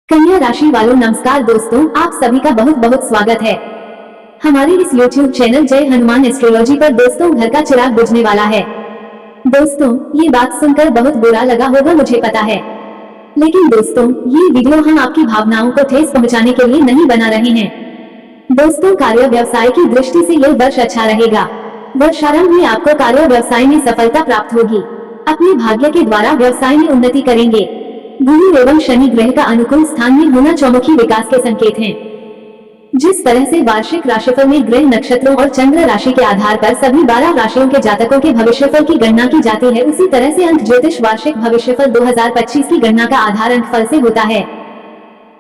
कन्या राशि वालों नमस्कार दोस्तों, आप सभी का बहुत बहुत स्वागत है हमारे इस YouTube चैनल जय हनुमान एस्ट्रोलॉजी पर। दोस्तों, घर का चिराग बुझने वाला है। दोस्तों, ये बात सुनकर बहुत बुरा लगा होगा, मुझे पता है, लेकिन दोस्तों ये वीडियो हम आपकी भावनाओं को ठेस पहुंचाने के लिए नहीं बना रहे हैं। दोस्तों, कार्य व्यवसाय की दृष्टि से यह वर्ष अच्छा रहेगा। वर्षारंभ में आपको कार्य व्यवसाय में सफलता प्राप्त होगी। अपने भाग्य के द्वारा व्यवसाय में उन्नति करेंगे। गुरु एवं शनि ग्रह का अनुकूल स्थान में होना चौमुखी विकास के संकेत हैं। जिस तरह से वार्षिक राशिफल में ग्रह नक्षत्रों और चंद्र राशि के आधार पर सभी 12 राशियों के जातकों के भविष्यफल की गणना की जाती है, उसी तरह से अंक ज्योतिष वार्षिक भविष्यफल 2025 की गणना का आधार अंकफल से होता है।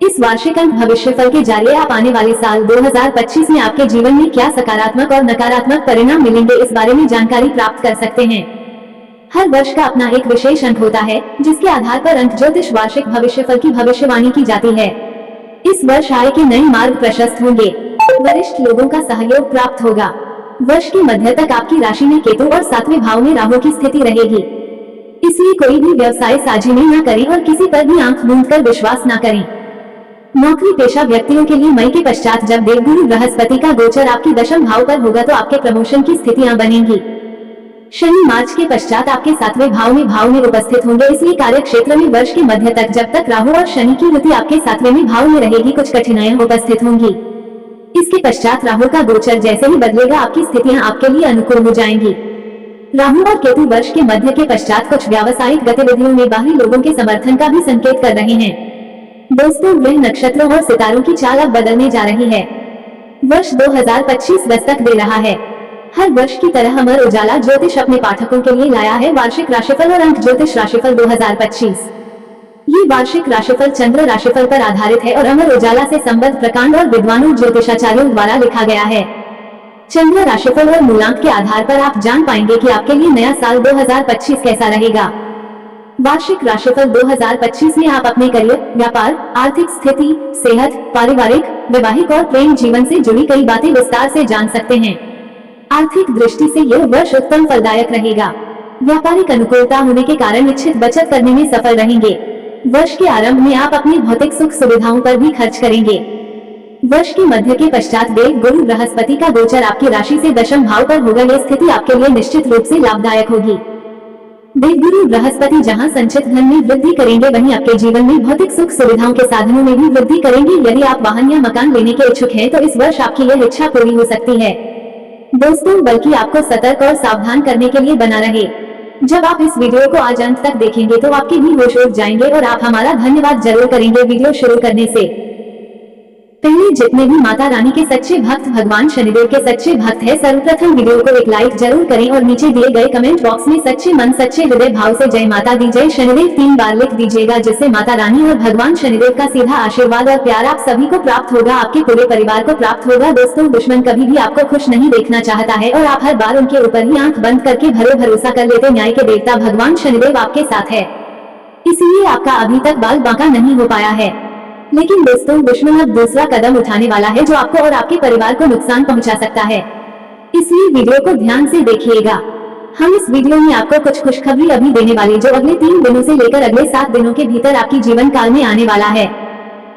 इस वार्षिक अंक भविष्यफल के जरिए आप आने वाले साल 2025 में आपके जीवन में क्या सकारात्मक और नकारात्मक परिणाम मिलेंगे, इस बारे में जानकारी प्राप्त कर सकते हैं। हर वर्ष का अपना एक विशेष अंक होता है, जिसके आधार पर अंक ज्योतिष वार्षिक भविष्यफल की भविष्यवाणी की जाती है। इस वर्ष आय के नए मार्ग प्रशस्त होंगे। वरिष्ठ लोगों का सहयोग प्राप्त होगा। वर्ष के मध्य तक आपकी राशि में केतु और 7वें भाव में राहु की स्थिति रहेगी, इसलिए कोई भी व्यवसाय साझी में न करें और किसी पर भी आंख मूंद कर विश्वास न करें। नौकरी पेशा व्यक्तियों के लिए मई के पश्चात जब देवगुरु बृहस्पति का गोचर आपकी दशम भाव पर होगा तो आपके प्रमोशन की स्थितियां बनेंगी। शनि मार्च के पश्चात आपके 7वें भाव में उपस्थित होंगे, इसलिए कार्य क्षेत्र में वर्ष के मध्य तक जब तक राहु और शनि की युति आपके 7वें भाव में रहेगी, कुछ कठिनाइयां उपस्थित होंगी। इसके पश्चात राहु का गोचर जैसे ही बदलेगा, आपकी स्थितियां आपके लिए अनुकूल हो जाएंगी। राहु और केतु वर्ष के मध्य के पश्चात कुछ व्यावसायिक गतिविधियों में बाहरी लोगों के समर्थन का भी संकेत कर रहे हैं। दोस्तों, ग्रह नक्षत्रों और सितारों की चाल अब बदलने जा रही है। वर्ष 2025 दस्तक दे रहा है। हर वर्ष की तरह अमर उजाला ज्योतिष अपने पाठकों के लिए लाया है वार्षिक राशिफल और अंक ज्योतिष राशिफल 2025। ये वार्षिक राशिफल चंद्र राशिफल पर आधारित है और अमर उजाला से संबद्ध प्रकांड और विद्वानों ज्योतिषाचार्यों द्वारा लिखा गया है। चंद्र राशिफल और मूलांक के आधार पर आप जान पाएंगे कि आपके लिए नया साल 2025 कैसा रहेगा। वार्षिक राशिफल 2025 में आप अपने करियर, व्यापार, आर्थिक स्थिति, सेहत, पारिवारिक, वैवाहिक और प्रेम जीवन से जुड़ी कई बातें विस्तार से जान सकते हैं। आर्थिक दृष्टि से यह वर्ष उत्तम फलदायक रहेगा। व्यापारिक अनुकूलता होने के कारण इच्छित बचत करने में सफल रहेंगे। वर्ष के आरंभ में आप अपनी भौतिक सुख सुविधाओं पर भी खर्च करेंगे। वर्ष के मध्य के पश्चात देव गुरु बृहस्पति का गोचर आपकी राशि से दशम भाव पर होगा। यह स्थिति आपके लिए निश्चित रूप से लाभदायक होगी। देवगुरु बृहस्पति जहां संचित धन में वृद्धि करेंगे, वहीं आपके जीवन में भौतिक सुख सुविधाओं के साधनों में भी वृद्धि करेंगे। यदि आप वाहन या मकान लेने के इच्छुक हैं, तो इस वर्ष आपकी यह इच्छा पूरी हो सकती है। दोस्तों, बल्कि आपको सतर्क और सावधान करने के लिए बना रहे। जब आप इस वीडियो को आज अंत तक देखेंगे तो आपके भी होश उड़ जाएंगे और आप हमारा धन्यवाद जरूर करेंगे। वीडियो शुरू करने से पहले जितने भी माता रानी के सच्चे भक्त भगवान शनिदेव के सच्चे भक्त हैं, सर्वप्रथम वीडियो को एक लाइक जरूर करें और नीचे दिए गए कमेंट बॉक्स में सच्चे मन सच्चे हृदय भाव से जय माता दी जय शनिदेव 3 बार लिख दीजिएगा, जिससे माता रानी और भगवान शनिदेव का सीधा आशीर्वाद और प्यार आप सभी को प्राप्त होगा, आपके पूरे परिवार को प्राप्त होगा। दोस्तों, दुश्मन कभी भी आपको खुश नहीं देखना चाहता है और आप हर बार उनके ऊपर ही आंख बंद करके भरोसा कर लेते। न्याय के देवता भगवान शनिदेव आपके साथ है, इसीलिए आपका अभी तक बाल बांका नहीं हो पाया है। लेकिन दोस्तों, दुश्मन अब दूसरा कदम उठाने वाला है, जो आपको और आपके परिवार को नुकसान पहुंचा सकता है, इसलिए वीडियो को ध्यान से देखिएगा। हम इस वीडियो में आपको कुछ खुशखबरी अभी देने वाले, जो अगले 3 दिनों से लेकर अगले 7 दिनों के भीतर आपकी जीवन काल में आने वाला है।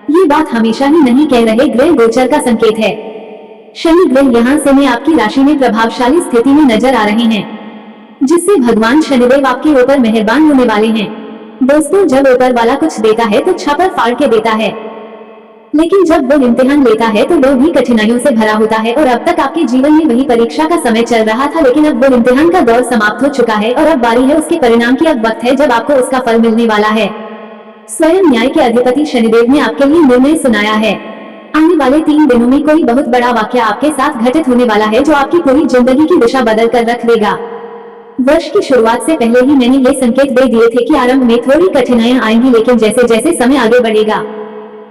ये बात हमेशा ही नहीं कह रहे, ग्रह गोचर का संकेत है। शनि ग्रह यहाँ समय आपकी राशि में प्रभावशाली स्थिति में नजर आ रहे हैं, जिससे भगवान शनिदेव आपके ऊपर मेहरबान होने वाले हैं। दोस्तों, जब ऊपर वाला कुछ देता है तो छापर फाड़ के देता है, लेकिन जब वो इम्तिहान लेता है तो वो भी कठिनाइयों से भरा होता है। और अब तक आपके जीवन में वही परीक्षा का समय चल रहा था, लेकिन अब वो इम्तिहान का दौर समाप्त हो चुका है और अब बारी है उसके परिणाम की। अब वक्त है जब आपको उसका फल मिलने वाला है। स्वयं न्याय के अधिपति शनिदेव ने आपके लिए निर्णय सुनाया है। आने वाले 3 दिनों में कोई बहुत बड़ा वाक्य आपके साथ घटित होने वाला है, जो आपकी पूरी जिंदगी की दिशा बदल कर रख देगा। वर्ष की शुरुआत से पहले ही मैंने ये संकेत दे दिए थे कि आरंभ में थोड़ी कठिनाइयां आएंगी, लेकिन जैसे जैसे समय आगे बढ़ेगा,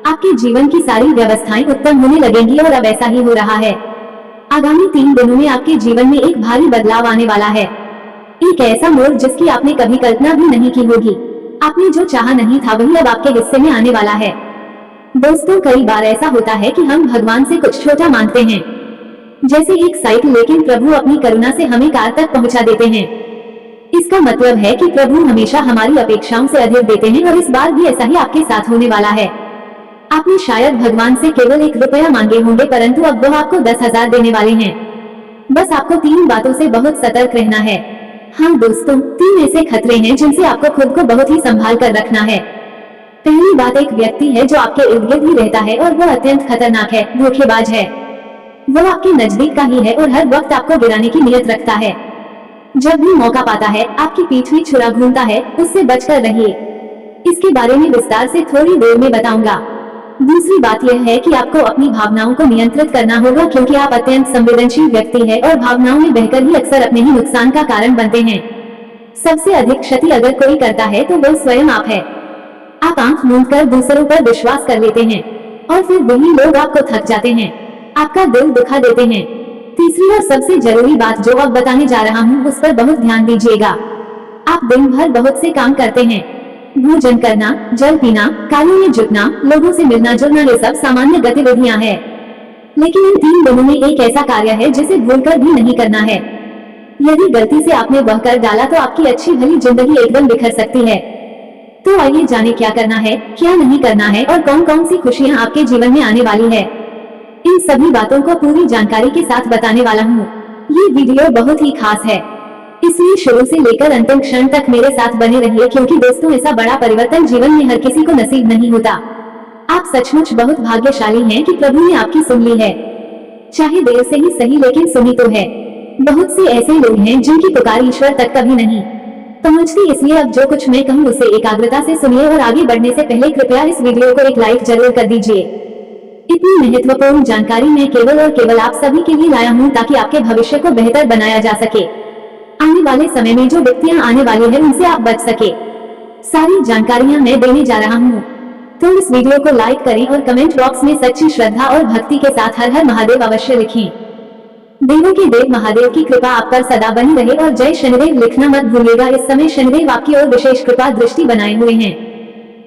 आपके जीवन की सारी व्यवस्थाएं उत्तम होने लगेंगी और अब ऐसा ही हो रहा है। आगामी 3 दिनों में आपके जीवन में एक भारी बदलाव आने वाला है। एक ऐसा मोड़ जिसकी आपने कभी कल्पना भी नहीं की होगी। आपने जो चाहा नहीं था, वही अब आपके हिस्से में आने वाला है। दोस्तों, कई बार ऐसा होता है कि हम भगवान से कुछ छोटा मांगते हैं, जैसे एक साइकिल, लेकिन प्रभु अपनी करुणा से हमें कार तक पहुंचा देते हैं। इसका मतलब है कि प्रभु हमेशा हमारी अपेक्षाओं से अधिक देते हैं और इस बार भी ऐसा ही आपके साथ होने वाला है। आपने शायद भगवान से केवल 1 रुपया मांगे होंगे, परंतु अब वो आपको 10,000 देने वाले हैं। बस आपको 3 बातों से बहुत सतर्क रहना है। हाँ दोस्तों, 3 ऐसे खतरे हैं जिनसे आपको खुद को बहुत ही संभाल कर रखना है। पहली बात, एक व्यक्ति है जो आपके इर्द गिर्द ही रहता है और वो अत्यंत खतरनाक है, धोखेबाज है। वो आपके नजदीक का ही है और हर वक्त आपको गिराने की नीयत रखता है। जब भी मौका पाता है आपकी पीठ में छुरा घूमता है, उससे बचकर रहिए। इसके बारे में विस्तार से थोड़ी देर में बताऊंगा। दूसरी बात यह है कि आपको अपनी भावनाओं को नियंत्रित करना होगा, क्योंकि आप अत्यंत संवेदनशील व्यक्ति है और भावनाओं में बहकर ही अक्सर अपने ही नुकसान का कारण बनते हैं। सबसे अधिक क्षति अगर कोई करता है तो वो स्वयं आप है। आप आंख मूंदकर दूसरों पर विश्वास कर लेते हैं और फिर वही लोग आपको थक जाते हैं, आपका दिल दुखा देते हैं। तीसरी और सबसे जरूरी बात जो अब बताने जा रहा हूँ, उस पर बहुत ध्यान दीजिएगा। आप दिन भर बहुत से काम करते हैं, भोजन करना, जल पीना, कार्यों में जुटना, लोगों से मिलना जुलना, ये सब सामान्य गतिविधियां हैं। लेकिन इन 3 दिनों में एक ऐसा कार्य है जिसे भूलकर भी नहीं करना है। यदि गलती से आपने वह कर डाला तो आपकी अच्छी भली जिंदगी एकदम बिखर सकती है। तो आइए जाने क्या करना है, क्या नहीं करना है और कौन कौन सी खुशियां आपके जीवन में आने वाली है। इन सभी बातों को पूरी जानकारी के साथ बताने वाला हूँ। ये वीडियो बहुत ही खास है, इसलिए शुरू से लेकर अंतिम क्षण तक मेरे साथ बने रहिए, क्योंकि दोस्तों ऐसा बड़ा परिवर्तन जीवन में हर किसी को नसीब नहीं होता। आप सचमुच बहुत भाग्यशाली हैं कि प्रभु ने आपकी सुन ली है। चाहे देर से ही सही, लेकिन सुनी तो है। बहुत से ऐसे लोग हैं जिनकी पुकार ईश्वर तक कभी नहीं पहुंचती, इसलिए अब जो कुछ मैं कहूँ उसे एकाग्रता से सुनिए और आगे बढ़ने से पहले कृपया इस वीडियो को एक लाइक जरूर कर दीजिए। इतनी महत्वपूर्ण जानकारी मैं केवल और केवल आप सभी के लिए लाया हूँ, ताकि आपके भविष्य को बेहतर बनाया जा सके। आने वाले समय में जो विपत्तियां आने वाली है उनसे आप बच सके, सारी जानकारियां मैं देने जा रहा हूँ। तो इस वीडियो को लाइक करें और कमेंट बॉक्स में सच्ची श्रद्धा और भक्ति के साथ हर हर महादेव अवश्य लिखें। देवों के देव महादेव की कृपा आप पर सदा बनी रहे और जय शनिदेव लिखना मत भूलिएगा। इस समय शनिदेव आपकी ओर विशेष कृपा दृष्टि बनाए हुए हैं,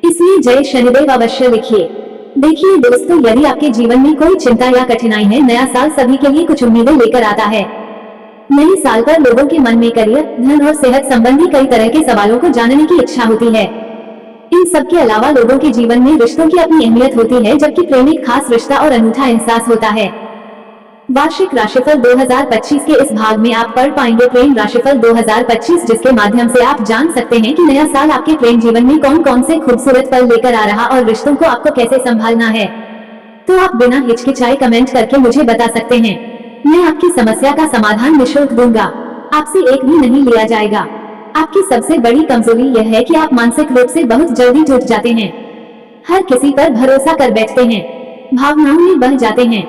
इसलिए जय शनिदेव अवश्य लिखिए। देखिए दोस्तों, यदि आपके जीवन में कोई चिंता या कठिनाई है, नया साल सभी के लिए कुछ उम्मीदें लेकर आता है। नए साल पर लोगों के मन में करियर, धन और सेहत संबंधी कई तरह के सवालों को जानने की इच्छा होती है। इन सब के अलावा लोगों के जीवन में रिश्तों की अपनी अहमियत होती है, जबकि प्रेम एक खास रिश्ता और अनूठा एहसास होता है। वार्षिक राशिफल 2025 के इस भाग में आप पढ़ पाएंगे प्रेम राशिफल 2025, जिसके माध्यम से आप जान सकते हैं कि नया साल आपके प्रेम जीवन में कौन कौन से खूबसूरत पल लेकर आ रहा और रिश्तों को आपको कैसे संभालना है। तो आप बिना हिचकिचाए कमेंट करके मुझे बता सकते हैं। मैं आपकी समस्या का समाधान निःशुल्क दूंगा, आपसे एक भी नहीं लिया जाएगा। आपकी सबसे बड़ी कमजोरी यह है कि आप मानसिक रूप से बहुत जल्दी टूट जाते हैं, हर किसी पर भरोसा कर बैठते हैं, भावनाओं में बह जाते हैं।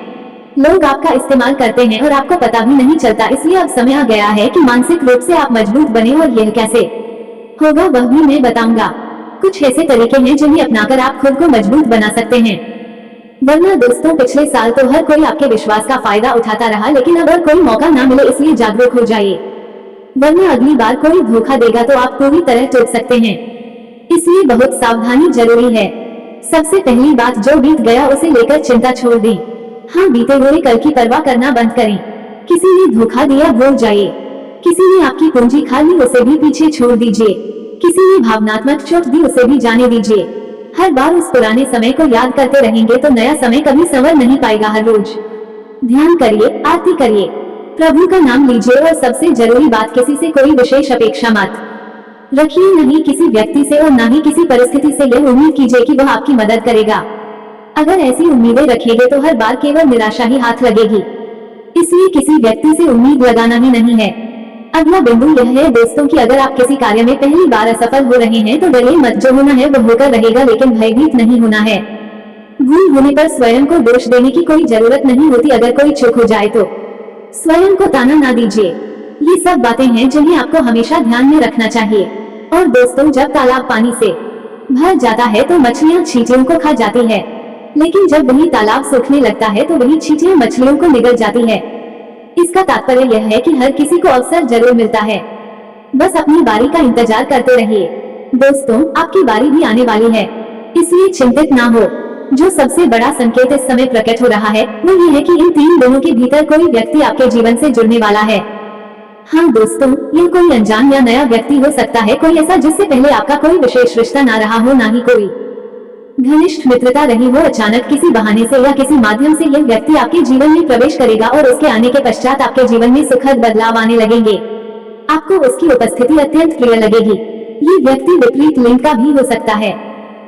लोग आपका इस्तेमाल करते हैं और आपको पता भी नहीं चलता। इसलिए अब समय आ गया है कि मानसिक रूप से आप मजबूत बने, और यह कैसे होगा वह भी मैं बताऊंगा। कुछ ऐसे तरीके हैं जिन्हें अपनाकर आप खुद को मजबूत बना सकते हैं। वरना दोस्तों, पिछले साल तो हर कोई आपके विश्वास का फायदा उठाता रहा, लेकिन अब और कोई मौका ना मिले, इसलिए जागरूक हो जाइए, वरना अगली बार कोई धोखा देगा तो आप पूरी तरह टूट सकते हैं। इसलिए बहुत सावधानी जरूरी है। सबसे पहली बात, जो बीत गया उसे लेकर चिंता छोड़ दें। हाँ, बीते हुए कल की परवाह करना बंद करें। किसी ने धोखा दिया भूल जाइए, किसी ने आपकी पूंजी खा ली उसे भी पीछे छोड़ दीजिए, किसी ने भावनात्मक चोट दी उसे भी जाने दीजिए। हर बार उस पुराने समय को याद करते रहेंगे तो नया समय कभी संवर नहीं पाएगा। हर रोज ध्यान करिए, आरती करिए, प्रभु का नाम लीजिए, और सबसे जरूरी बात, किसी से कोई विशेष अपेक्षा मत रखिए, नहीं किसी व्यक्ति से और ना ही किसी परिस्थिति से यह उम्मीद कीजिए कि वह आपकी मदद करेगा। अगर ऐसी उम्मीदें रखेंगे तो हर बार केवल निराशा ही हाथ लगेगी। इसलिए किसी व्यक्ति से उम्मीद लगाना ही नहीं है। अगला बिंदु यह है दोस्तों कि अगर आप किसी कार्य में पहली बार असफल हो रहे हैं तो डरिए मत, जो होना है वह होकर रहेगा, लेकिन भयभीत नहीं होना है। भूल होने पर स्वयं को दोष देने की कोई जरूरत नहीं होती। अगर कोई चूक हो जाए तो स्वयं को ताना ना दीजिए। ये सब बातें हैं जिन्हें आपको हमेशा ध्यान में रखना चाहिए। और दोस्तों, जब तालाब पानी से भर जाता है तो मछलियां छींटियों को खा जाती है, लेकिन जब वही तालाब सूखने लगता है तो वही छींटियां मछलियों को निगल जाती है। इसका तात्पर्य यह है कि हर किसी को अवसर जरूर मिलता है, बस अपनी बारी का इंतजार करते रहिए। दोस्तों, आपकी बारी भी आने वाली है, इसलिए चिंतित ना हो। जो सबसे बड़ा संकेत इस समय प्रकट हो रहा है वो ये है कि इन 3 दिनों के भीतर कोई व्यक्ति आपके जीवन से जुड़ने वाला है। हाँ दोस्तों, यह कोई अनजान या नया व्यक्ति हो सकता है, कोई ऐसा जिससे पहले आपका कोई विशेष रिश्ता ना रहा हो, ना ही कोई घनिष्ठ मित्रता रही हो, अचानक किसी बहाने से या किसी माध्यम से यह व्यक्ति आपके जीवन में प्रवेश करेगा और उसके आने के पश्चात आपके जीवन में सुखद बदलाव आने लगेंगे। आपको उसकी उपस्थिति अत्यंत प्रिय लगेगी। ये व्यक्ति विपरीत लिंग का भी हो सकता है,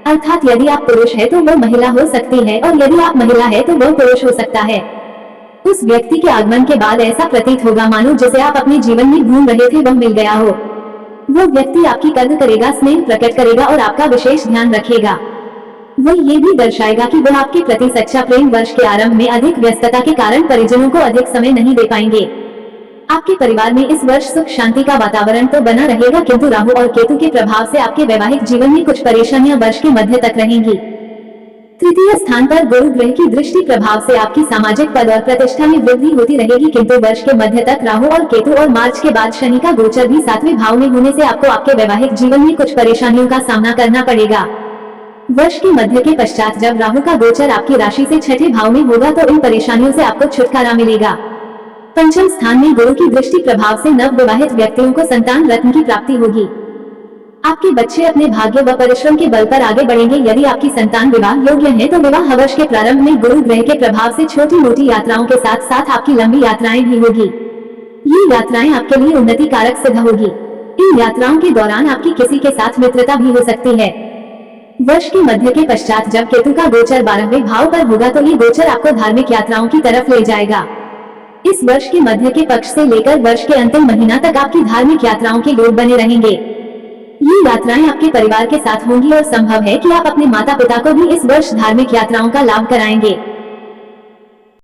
अर्थात यदि आप पुरुष है तो वह महिला हो सकती है और यदि आप महिला है तो वह पुरुष हो सकता है। उस व्यक्ति के आगमन के बाद ऐसा प्रतीत होगा मानो जिसे आप अपने जीवन में ढूंढ रहे थे वह मिल गया हो। वह व्यक्ति आपकी कद्र करेगा, स्नेह प्रकट करेगा और आपका विशेष ध्यान रखेगा। वह ये भी दर्शाएगा कि वह आपके प्रति सच्चा प्रेम। वर्ष के आरंभ में अधिक व्यस्तता के कारण परिजनों को अधिक समय नहीं दे पाएंगे। आपके परिवार में इस वर्ष सुख शांति का वातावरण तो बना रहेगा, किंतु राहु और केतु के प्रभाव से आपके वैवाहिक जीवन में कुछ परेशानियां वर्ष के मध्य तक रहेंगी। तृतीय स्थान पर गुरु ग्रह की दृष्टि प्रभाव से आपकी सामाजिक पद और प्रतिष्ठा में वृद्धि होती रहेगी, किंतु वर्ष के मध्य तक राहु और केतु और मार्च के बाद शनि का गोचर भी 7वें भाव में होने से आपको आपके वैवाहिक जीवन में कुछ परेशानियों का सामना करना पड़ेगा। वर्ष के मध्य के पश्चात जब राहु का गोचर आपकी राशि से 6ठे भाव में होगा तो इन परेशानियों से आपको छुटकारा मिलेगा। पंचम स्थान में गुरु की दृष्टि प्रभाव से नव विवाहित व्यक्तियों को संतान रत्न की प्राप्ति होगी। आपके बच्चे अपने भाग्य व परिश्रम के बल पर आगे बढ़ेंगे। यदि आपकी संतान विवाह योग्य है तो विवाह वर्ष के प्रारंभ में गुरु ग्रह के प्रभाव से छोटी मोटी यात्राओं के साथ साथ आपकी लंबी यात्राएं भी होगी। ये यात्राएं आपके लिए उन्नति कारक सिद्ध होगी। इन यात्राओं के दौरान आपकी किसी के साथ मित्रता भी हो सकती है। वर्ष के मध्य के पश्चात जब केतु का गोचर 12वें भाव पर होगा तो ये गोचर आपको धार्मिक यात्राओं की तरफ ले जाएगा। इस वर्ष के मध्य के पक्ष से लेकर वर्ष के अंतिम महीना तक आपकी धार्मिक यात्राओं के योग बने रहेंगे। ये यात्राएं आपके परिवार के साथ होंगी और संभव है कि आप अपने माता पिता को भी इस वर्ष धार्मिक यात्राओं का लाभ कराएंगे।